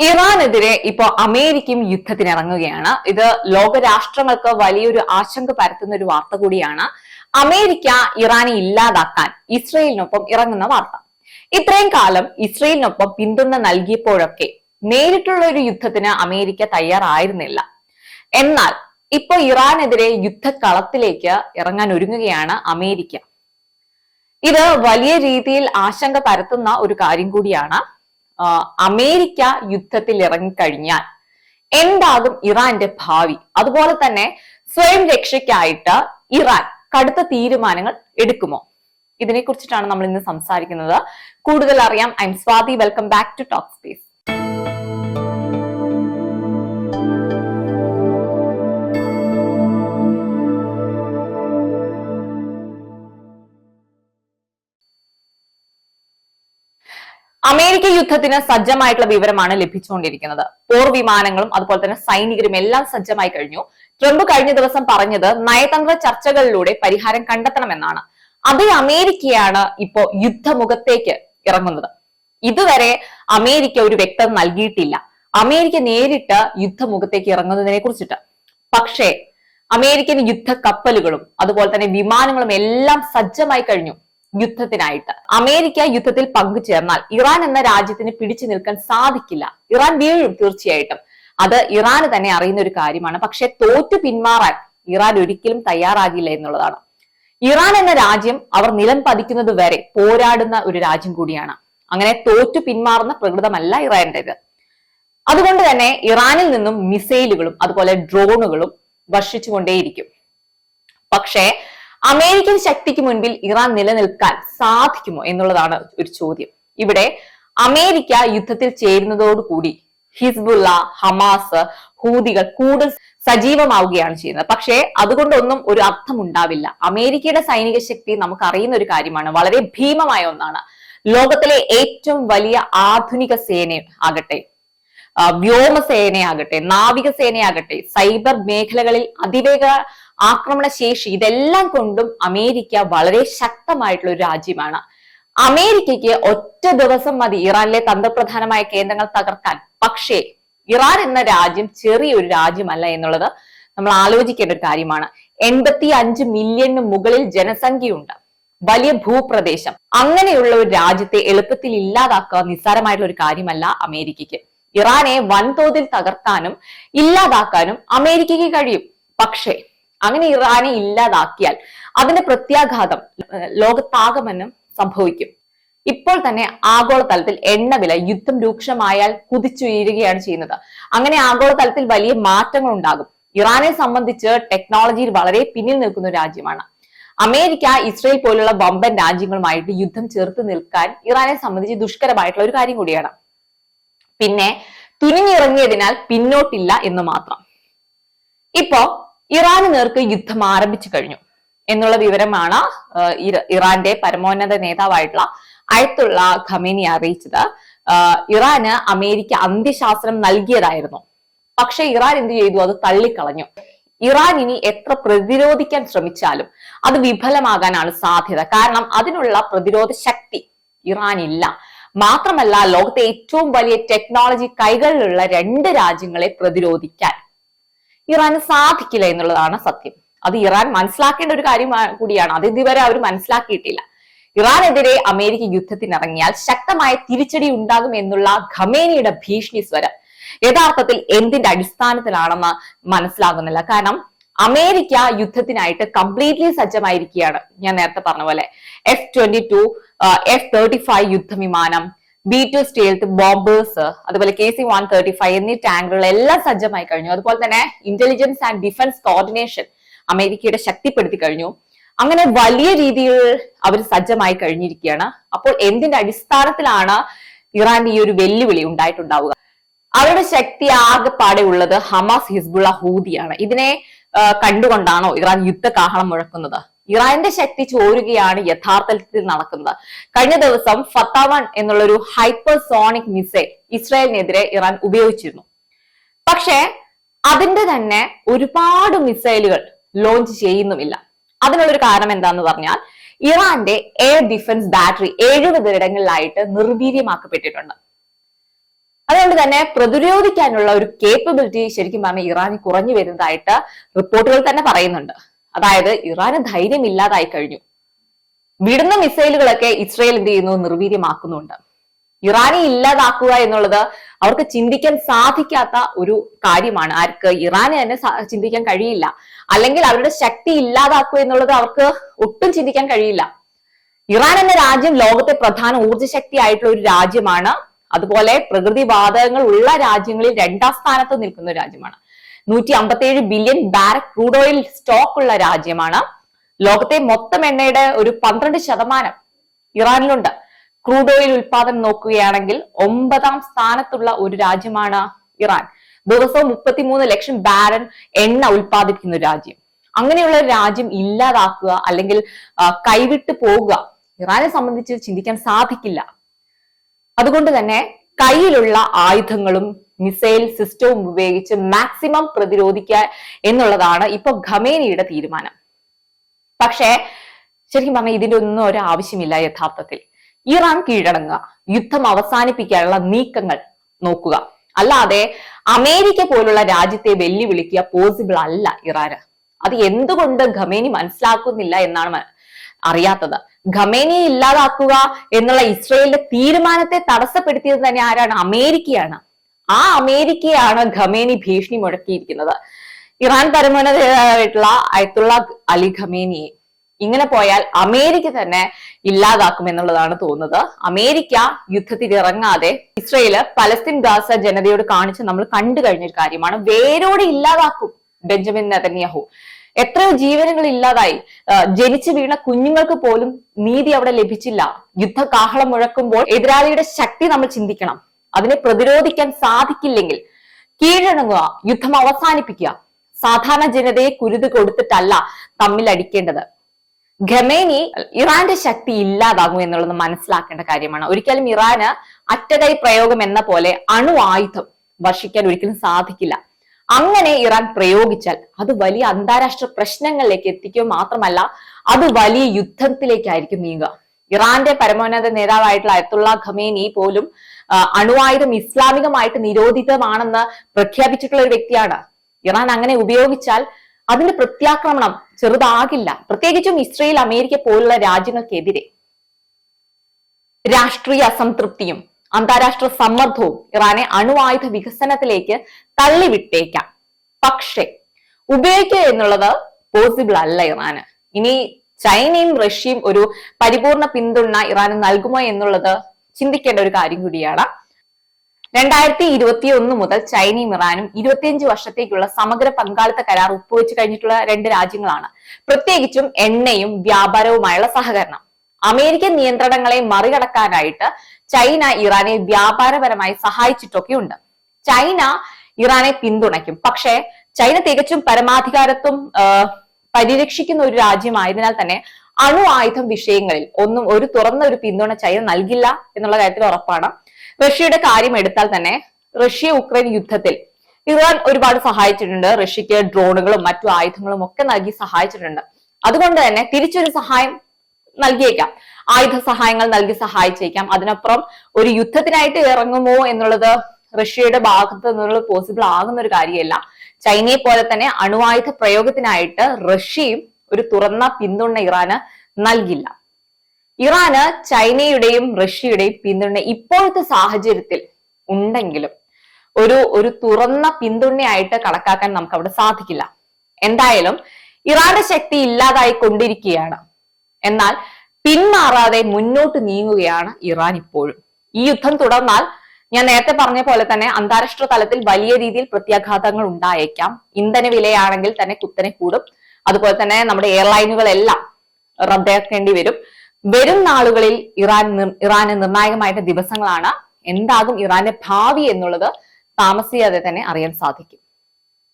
ഇറാനെതിരെ ഇപ്പോ അമേരിക്കയും യുദ്ധത്തിനിറങ്ങുകയാണ്. ഇത് ലോകരാഷ്ട്രങ്ങൾക്ക് വലിയൊരു ആശങ്ക പരത്തുന്ന ഒരു വാർത്ത കൂടിയാണ്. അമേരിക്ക ഇറാനെ ഇല്ലാതാക്കാൻ ഇസ്രയേലിനൊപ്പം ഇറങ്ങുന്ന വാർത്ത. ഇത്രയും കാലം ഇസ്രയേലിനൊപ്പം പിന്തുണ നൽകിയപ്പോഴൊക്കെ നേരിട്ടുള്ള ഒരു യുദ്ധത്തിന് അമേരിക്ക തയ്യാറായിരുന്നില്ല. എന്നാൽ ഇപ്പൊ ഇറാനെതിരെ യുദ്ധക്കളത്തിലേക്ക് ഇറങ്ങാൻ ഒരുങ്ങുകയാണ് അമേരിക്ക. ഇത് വലിയ രീതിയിൽ ആശങ്ക പരത്തുന്ന ഒരു കാര്യം കൂടിയാണ്. അമേരിക്ക യുദ്ധത്തിൽ ഇറങ്ങിക്കഴിഞ്ഞാൽ എന്താകും ഇറാന്റെ ഭാവി? അതുപോലെ തന്നെ സ്വയം രക്ഷയ്ക്കായിട്ട് ഇറാൻ കടുത്ത തീരുമാനങ്ങൾ എടുക്കുമോ? ഇതിനെ കുറിച്ചിട്ടാണ് നമ്മൾ ഇന്ന് സംസാരിക്കുന്നത്. കൂടുതൽ അറിയാം. I'm Swathi. Welcome back to talk space. America യുദ്ധത്തിന് സജ്ജമായിട്ടുള്ള വിവരമാണ് ലഭിച്ചുകൊണ്ടിരിക്കുന്നത്. പോർ വിമാനങ്ങളും അതുപോലെ തന്നെ സൈനികരും എല്ലാം സജ്ജമായി കഴിഞ്ഞു. ട്രംപ് കഴിഞ്ഞ ദിവസം പറഞ്ഞത് നയതന്ത്ര ചർച്ചകളിലൂടെ പരിഹാരം കണ്ടെത്തണമെന്നാണ്. അതേ അമേരിക്കയാണ് ഇപ്പോ യുദ്ധമുഖത്തേക്ക് ഇറങ്ങുന്നത്. ഇതുവരെ അമേരിക്ക ഒരു വ്യക്തത നൽകിയിട്ടില്ല അമേരിക്ക നേരിട്ട് യുദ്ധമുഖത്തേക്ക് ഇറങ്ങുന്നതിനെ കുറിച്ചിട്ട്. പക്ഷേ അമേരിക്കൻ യുദ്ധ കപ്പലുകളും അതുപോലെ തന്നെ വിമാനങ്ങളും എല്ലാം സജ്ജമായി കഴിഞ്ഞു യുദ്ധത്തിനായിട്ട്. അമേരിക്ക യുദ്ധത്തിൽ പങ്കുചേർന്നാൽ ഇറാൻ എന്ന രാജ്യത്തിന് പിടിച്ചു നിൽക്കാൻ സാധിക്കില്ല. ഇറാൻ വീഴും തീർച്ചയായിട്ടും. അത് ഇറാന് തന്നെ അറിയുന്ന ഒരു കാര്യമാണ്. പക്ഷെ തോറ്റു പിന്മാറാൻ ഇറാൻ ഒരിക്കലും തയ്യാറാകില്ല എന്നുള്ളതാണ്. ഇറാൻ എന്ന രാജ്യം അവർ നിലം പതിക്കുന്നത് വരെ പോരാടുന്ന ഒരു രാജ്യം കൂടിയാണ്. അങ്ങനെ തോറ്റു പിന്മാറുന്ന പ്രകൃതമല്ല ഇറാന്റേത്. അതുകൊണ്ട് തന്നെ ഇറാനിൽ നിന്നും മിസൈലുകളും അതുപോലെ ഡ്രോണുകളും വർഷിച്ചുകൊണ്ടേയിരിക്കും. പക്ഷേ അമേരിക്കൻ ശക്തിക്ക് മുൻപിൽ ഇറാൻ നിലനിൽക്കാൻ സാധിക്കുമോ എന്നുള്ളതാണ് ഒരു ചോദ്യം. ഇവിടെ അമേരിക്ക യുദ്ധത്തിൽ ചേരുന്നതോടുകൂടി ഹിസ്ബുള്ള, ഹമാസ്, ഹൂതികൾ കൂടുതൽ സജീവമാവുകയാണ് ചെയ്യുന്നത്. പക്ഷേ അതുകൊണ്ടൊന്നും ഒരു അർത്ഥം ഉണ്ടാവില്ല. അമേരിക്കയുടെ സൈനിക ശക്തി നമുക്ക് അറിയുന്ന ഒരു കാര്യമാണ്. വളരെ ഭീമമായ ഒന്നാണ്. ലോകത്തിലെ ഏറ്റവും വലിയ ആധുനിക സേന ആകട്ടെ, വ്യോമസേനയാകട്ടെ, നാവികസേനയാകട്ടെ, സൈബർ മേഖലകളിൽ അതിവേഗ ആക്രമണ ശേഷി, ഇതെല്ലാം കൊണ്ടും അമേരിക്ക വളരെ ശക്തമായിട്ടുള്ള ഒരു രാജ്യമാണ്. അമേരിക്കയ്ക്ക് ഒറ്റ ദിവസം മതി ഇറാനിലെ തന്ത്രപ്രധാനമായ കേന്ദ്രങ്ങൾ തകർക്കാൻ. പക്ഷേ ഇറാൻ എന്ന രാജ്യം ചെറിയൊരു രാജ്യമല്ല എന്നുള്ളത് നമ്മൾ ആലോചിക്കേണ്ട ഒരു കാര്യമാണ്. 85 മില്യണിന് മുകളിൽ ജനസംഖ്യയുണ്ട്, വലിയ ഭൂപ്രദേശം. അങ്ങനെയുള്ള ഒരു രാജ്യത്തെ എളുപ്പത്തിൽ ഇല്ലാതാക്കുക നിസ്സാരമായിട്ടുള്ള ഒരു കാര്യമല്ല അമേരിക്കയ്ക്ക്. ഇറാനെ വൻതോതിൽ തകർക്കാനും ഇല്ലാതാക്കാനും അമേരിക്കയ്ക്ക് കഴിയും. പക്ഷേ അങ്ങനെ ഇറാനെ ഇല്ലാതാക്കിയാൽ അതിന്റെ പ്രത്യാഘാതം ലോകത്താകമെന്നും സംഭവിക്കും. ഇപ്പോൾ തന്നെ ആഗോളതലത്തിൽ എണ്ണവില യുദ്ധം രൂക്ഷമായാൽ കുതിച്ചുയരുകയാണ് ചെയ്യുന്നത്. അങ്ങനെ ആഗോളതലത്തിൽ വലിയ മാറ്റങ്ങൾ ഉണ്ടാകും. ഇറാനെ സംബന്ധിച്ച് ടെക്നോളജിയിൽ വളരെ പിന്നിൽ നിൽക്കുന്ന ഒരു രാജ്യമാണ് അമേരിക്ക. ഇസ്രയേൽ പോലുള്ള വമ്പൻ രാജ്യങ്ങളുമായിട്ട് യുദ്ധം ചേർത്ത് നിൽക്കാൻ ഇറാനെ സംബന്ധിച്ച് ദുഷ്കരമായിട്ടുള്ള ഒരു കാര്യം കൂടിയാണ്. പിന്നെ തുനിഞ്ഞിറങ്ങിയതിനാൽ പിന്നോട്ടില്ല എന്ന് മാത്രം. ഇപ്പോ ഇറാന് നേർക്ക് യുദ്ധം ആരംഭിച്ചു കഴിഞ്ഞു എന്നുള്ള വിവരമാണ് ഇറാന്റെ പരമോന്നത നേതാവായിട്ടുള്ള അയത്തുള്ള ഖമേനി അറിയിച്ചത്. ഇറാന് അമേരിക്ക അന്ത്യശാസനം നൽകിയതായിരുന്നു. പക്ഷെ ഇറാൻ എന്ത് ചെയ്തു? അത് തള്ളിക്കളഞ്ഞു. ഇറാൻ ഇനി എത്ര പ്രതിരോധിക്കാൻ ശ്രമിച്ചാലും അത് വിഫലമാകാനാണ് സാധ്യത. കാരണം അതിനുള്ള പ്രതിരോധ ശക്തി ഇറാനില്ല. മാത്രമല്ല ലോകത്തെ ഏറ്റവും വലിയ ടെക്നോളജി കൈകളിലുള്ള 2 രാജ്യങ്ങളെ പ്രതിരോധിക്കാൻ ഇറാന് സാധിക്കില്ല എന്നുള്ളതാണ് സത്യം. അത് ഇറാൻ മനസ്സിലാക്കേണ്ട ഒരു കാര്യം കൂടിയാണ്. അത് ഇതുവരെ അവർ മനസ്സിലാക്കിയിട്ടില്ല. ഇറാനെതിരെ അമേരിക്ക യുദ്ധത്തിനിറങ്ങിയാൽ ശക്തമായ തിരിച്ചടി ഉണ്ടാകും എന്നുള്ള ഖമേനിയുടെ ഭീഷണി സ്വരം യഥാർത്ഥത്തിൽ എന്തിന്റെ അടിസ്ഥാനത്തിലാണെന്ന് മനസ്സിലാകുന്നില്ല. കാരണം അമേരിക്ക യുദ്ധത്തിനായിട്ട് കംപ്ലീറ്റ്ലി സജ്ജമായിരിക്കുകയാണ്. ഞാൻ നേരത്തെ പറഞ്ഞ പോലെ F-22, F-35 യുദ്ധവിമാനം, B-2 stealth bombers, അതുപോലെ KC-135 എന്നീ ടാങ്കുകൾ എല്ലാം സജ്ജമായി കഴിഞ്ഞു. അതുപോലെ തന്നെ ഇന്റലിജൻസ് ആൻഡ് ഡിഫൻസ് കോർഡിനേഷൻ അമേരിക്കയുടെ ശക്തിപ്പെടുത്തി കഴിഞ്ഞു. അങ്ങനെ വലിയ രീതിയിൽ അവർ സജ്ജമായി കഴിഞ്ഞിരിക്കുകയാണ്. അപ്പോൾ എന്തിന്റെ അടിസ്ഥാനത്തിലാണ് ഇറാന്റെ ഈ ഒരു വെല്ലുവിളി ഉണ്ടായിട്ടുണ്ടാവുക? അവരുടെ ശക്തി ആകെപ്പാടെ ഉള്ളത് ഹമാസ്, ഹിസ്ബുള്ള, ഹൂതിയാണ്. ഇതിനെ കണ്ടുകൊണ്ടാണോ ഇറാൻ യുദ്ധകാഹളം മുഴക്കുന്നത്? ഇറാന്റെ ശക്തി ചോരുകയാണ് യഥാർത്ഥത്തിൽ നടക്കുന്നത്. കഴിഞ്ഞ ദിവസം ഫത്താവൺ എന്നുള്ളൊരു ഹൈപ്പർസോണിക് മിസൈൽ ഇസ്രായേലിനെതിരെ ഇറാൻ ഉപയോഗിച്ചിരുന്നു. പക്ഷേ അതിന്റെ തന്നെ ഒരുപാട് മിസൈലുകൾ ലോഞ്ച് ചെയ്യുന്നുമില്ല. അതിനുള്ളൊരു കാരണം എന്താന്ന് പറഞ്ഞാൽ ഇറാന്റെ എയർ ഡിഫൻസ് ബാറ്ററി 70 ഇടങ്ങളിലായിട്ട് നിർവീര്യമാക്കപ്പെട്ടിട്ടുണ്ട്. അതുകൊണ്ട് തന്നെ പ്രതിരോധിക്കാനുള്ള ഒരു കേപ്പബിലിറ്റി ശരിക്കും പറഞ്ഞാൽ ഇറാന് കുറഞ്ഞു വരുന്നതായിട്ട് റിപ്പോർട്ടുകൾ തന്നെ പറയുന്നുണ്ട്. അതായത് ഇറാന് ധൈര്യം ഇല്ലാതായി കഴിഞ്ഞു. വിടുന്ന മിസൈലുകളൊക്കെ ഇസ്രയേൽ എന്ത് ചെയ്യുന്നു, നിർവീര്യമാക്കുന്നുണ്ട്. ഇറാനെ ഇല്ലാതാക്കുക എന്നുള്ളത് അവർക്ക് ചിന്തിക്കാൻ സാധിക്കാത്ത ഒരു കാര്യമാണ്. ആർക്ക്? ഇറാന് തന്നെ ചിന്തിക്കാൻ കഴിയില്ല. അല്ലെങ്കിൽ അവരുടെ ശക്തി ഇല്ലാതാക്കുക എന്നുള്ളത് അവർക്ക് ഒട്ടും ചിന്തിക്കാൻ കഴിയില്ല. ഇറാൻ എന്ന രാജ്യം ലോകത്തെ പ്രധാന ഊർജ്ജ ശക്തി ആയിട്ടുള്ള ഒരു രാജ്യമാണ്. അതുപോലെ പ്രകൃതി വാതകങ്ങൾ ഉള്ള രാജ്യങ്ങളിൽ 2ാം സ്ഥാനത്ത് നിൽക്കുന്ന ഒരു രാജ്യമാണ്. 157 billion barrel crude oil stock ഉള്ള രാജ്യമാണ്. ലോകത്തെ മൊത്തം എണ്ണയുടെ ഒരു 12% ഇറാനിലുണ്ട്. ക്രൂഡ് ഓയിൽ ഉൽപാദനം നോക്കുകയാണെങ്കിൽ 9ാം സ്ഥാനത്തുള്ള ഒരു രാജ്യമാണ് ഇറാൻ. ദിവസവും 33 ലക്ഷം ബാരൽ എണ്ണ ഉൽപ്പാദിപ്പിക്കുന്ന ഒരു രാജ്യം. അങ്ങനെയുള്ള ഒരു രാജ്യം ഇല്ലാതാക്കുക അല്ലെങ്കിൽ കൈവിട്ട് പോകുക ഇറാനെ സംബന്ധിച്ച് ചിന്തിക്കാൻ സാധിക്കില്ല. അതുകൊണ്ട് തന്നെ കയ്യിലുള്ള ആയുധങ്ങളും മിസൈൽ സിസ്റ്റവും ഉപയോഗിച്ച് മാക്സിമം പ്രതിരോധിക്കുക എന്നുള്ളതാണ് ഇപ്പൊ ഖമേനിയുടെ തീരുമാനം. പക്ഷേ ശരിക്കും പറഞ്ഞാൽ ഇതിന്റെ ഒന്നും ഒരു ആവശ്യമില്ല. യഥാർത്ഥത്തിൽ ഇറാൻ കീഴടങ്ങുക, യുദ്ധം അവസാനിപ്പിക്കാനുള്ള നീക്കങ്ങൾ നോക്കുക, അല്ലാതെ അമേരിക്ക പോലുള്ള രാജ്യത്തെ വെല്ലുവിളിക്കുക പോസിബിൾ അല്ല ഇറാന്. അത് എന്തുകൊണ്ട് ഖമേനി മനസ്സിലാക്കുന്നില്ല എന്നാണ് അറിയാത്തത്. ഖമേനിയെ ഇല്ലാതാക്കുക എന്നുള്ള ഇസ്രയേലിന്റെ തീരുമാനത്തെ തടസ്സപ്പെടുത്തിയത് തന്നെ ആരാണ്? അമേരിക്കയാണ്. ആ അമേരിക്കയാണ് ഖമേനി ഭീഷണി മുഴക്കിയിരിക്കുന്നത്. ഇറാൻ പരമോന്നതയായിട്ടുള്ള അയത്തുള്ള അലി ഖമേനിയെ ഇങ്ങനെ പോയാൽ അമേരിക്ക തന്നെ ഇല്ലാതാക്കും എന്നുള്ളതാണ് തോന്നുന്നത്. അമേരിക്ക യുദ്ധത്തിൽ ഇറങ്ങാതെ ഇസ്രയേല് പലസ്തീൻ ഗാസ ജനതയോട് കാണിച്ച് നമ്മൾ കണ്ടു കഴിഞ്ഞൊരു കാര്യമാണ്. വേരോടെ ഇല്ലാതാക്കും ബെഞ്ചമിൻ നെതന്യാഹു. എത്രയോ ജീവനുകൾ ഇല്ലാതായി. ജനിച്ചു വീണ കുഞ്ഞുങ്ങൾക്ക് പോലും നീതി അവിടെ ലഭിച്ചില്ല. യുദ്ധ കാഹളം മുഴക്കുമ്പോൾ എതിരാളിയുടെ ശക്തി നമ്മൾ ചിന്തിക്കണം. അതിനെ പ്രതിരോധിക്കാൻ സാധിക്കില്ലെങ്കിൽ കീഴടങ്ങുക, യുദ്ധം അവസാനിപ്പിക്കുക. സാധാരണ ജനതയെ കുരുത് കൊടുത്തിട്ടല്ല തമ്മിൽ അടിക്കേണ്ടത്. ഖമേനി ഇറാന്റെ ശക്തി ഇല്ലാതാകും എന്നുള്ളത് മനസ്സിലാക്കേണ്ട കാര്യമാണ്. ഒരിക്കലും ഇറാന് അറ്റകൈ പ്രയോഗം എന്ന പോലെ അണു ആയുധം വർഷിക്കാൻ ഒരിക്കലും സാധിക്കില്ല. അങ്ങനെ ഇറാൻ പ്രയോഗിച്ചാൽ അത് വലിയ അന്താരാഷ്ട്ര പ്രശ്നങ്ങളിലേക്ക് എത്തിക്കുക മാത്രമല്ല, അത് വലിയ യുദ്ധത്തിലേക്കായിരിക്കും നീങ്ങുക. ഇറാന്റെ പരമോന്നത നേതാവായിട്ടുള്ള അയത്തുള്ള ഖമേനി പോലും അണുവായുധം ഇസ്ലാമികമായിട്ട് നിരോധിതമാണെന്ന് പ്രഖ്യാപിച്ചിട്ടുള്ള ഒരു വ്യക്തിയാണ്. ഇറാൻ അങ്ങനെ ഉപയോഗിച്ചാൽ അതിന്റെ പ്രത്യാക്രമണം ചെറുതാകില്ല. പ്രത്യേകിച്ചും ഇസ്രയേൽ, അമേരിക്ക പോലുള്ള രാജ്യങ്ങൾക്കെതിരെ. രാഷ്ട്രീയ അസംതൃപ്തിയും അന്താരാഷ്ട്ര സമ്മർദ്ദവും ഇറാനെ അണുവായുധ വികസനത്തിലേക്ക് തള്ളിവിട്ടേക്കാം. പക്ഷേ ഉപയോഗിക്കുക എന്നുള്ളത് പോസിബിൾ അല്ല ഇറാന്. ഇനി ചൈനയും റഷ്യയും ഒരു പരിപൂർണ പിന്തുണ ഇറാന് നൽകുമോ എന്നുള്ളത് ചിന്തിക്കേണ്ട ഒരു കാര്യം കൂടിയാണ്. 2021 മുതൽ ചൈനയും ഇറാനും 25 വർഷത്തേക്കുള്ള സമഗ്ര പങ്കാളിത്ത കരാർ ഒപ്പുവെച്ച് കഴിഞ്ഞിട്ടുള്ള 2 രാജ്യങ്ങളാണ്. പ്രത്യേകിച്ചും എണ്ണയും വ്യാപാരവുമായുള്ള സഹകരണം. അമേരിക്കൻ നിയന്ത്രണങ്ങളെ മറികടക്കാനായിട്ട് ചൈന ഇറാനെ വ്യാപാരപരമായി സഹായിച്ചിട്ടൊക്കെയുണ്ട്. ചൈന ഇറാനെ പിന്തുണയ്ക്കും. പക്ഷേ ചൈന തികച്ചും പരമാധികാരത്വം പരിരക്ഷിക്കുന്ന ഒരു രാജ്യമായതിനാൽ തന്നെ അണു ആയുധം വിഷയങ്ങളിൽ ഒന്നും ഒരു തുറന്ന ഒരു പിന്തുണ ചൈന നൽകില്ല എന്നുള്ള കാര്യത്തിൽ ഉറപ്പാണ്. റഷ്യയുടെ കാര്യം എടുത്താൽ തന്നെ റഷ്യ ഉക്രൈൻ യുദ്ധത്തിൽ ഇറാൻ ഒരുപാട് സഹായിച്ചിട്ടുണ്ട്. റഷ്യക്ക് ഡ്രോണുകളും മറ്റു ആയുധങ്ങളും ഒക്കെ നൽകി സഹായിച്ചിട്ടുണ്ട്. അതുകൊണ്ട് തന്നെ തിരിച്ചൊരു സഹായം നൽകിയേക്കാം, ആയുധ സഹായങ്ങൾ നൽകി സഹായിച്ചേക്കാം. അതിനപ്പുറം ഒരു യുദ്ധത്തിനായിട്ട് ഇറങ്ങുമോ എന്നുള്ളത് റഷ്യയുടെ ഭാഗത്ത് നിന്നുള്ള പോസിബിൾ ആകുന്ന ഒരു കാര്യമല്ല. ചൈനയെ പോലെ തന്നെ അണുവായുധ പ്രയോഗത്തിനായിട്ട് റഷ്യയും ഒരു തുറന്ന പിന്തുണ ഇറാന് നൽകില്ല. ഇറാന് ചൈനയുടെയും റഷ്യയുടെയും പിന്തുണ ഇപ്പോഴത്തെ സാഹചര്യത്തിൽ ഉണ്ടെങ്കിലും ഒരു തുറന്ന പിന്തുണയായിട്ട് കണക്കാക്കാൻ നമുക്ക് അവിടെ സാധിക്കില്ല. എന്തായാലും ഇറാന്റെ ശക്തി ഇല്ലാതായി കൊണ്ടിരിക്കുകയാണ്. എന്നാൽ പിന്മാറാതെ മുന്നോട്ട് നീങ്ങുകയാണ് ഇറാൻ ഇപ്പോഴും. ഈ യുദ്ധം തുടർന്നാൽ ഞാൻ നേരത്തെ പറഞ്ഞ പോലെ തന്നെ അന്താരാഷ്ട്ര തലത്തിൽ വലിയ രീതിയിൽ പ്രത്യാഘാതങ്ങൾ ഉണ്ടായേക്കാം. ഇന്ധന വിലയാണെങ്കിൽ തന്നെ കുത്തനെ കൂടും. അതുപോലെ തന്നെ നമ്മുടെ എയർലൈനുകളെല്ലാം റദ്ദാക്കേണ്ടി വരും. വരും നാളുകളിൽ ഇറാന് നിർണായകമായിട്ട് ദിവസങ്ങളാണ്. എന്താകും ഇറാന്റെ ഭാവി എന്നുള്ളത് താമസിയാതെ തന്നെ അറിയാൻ സാധിക്കും.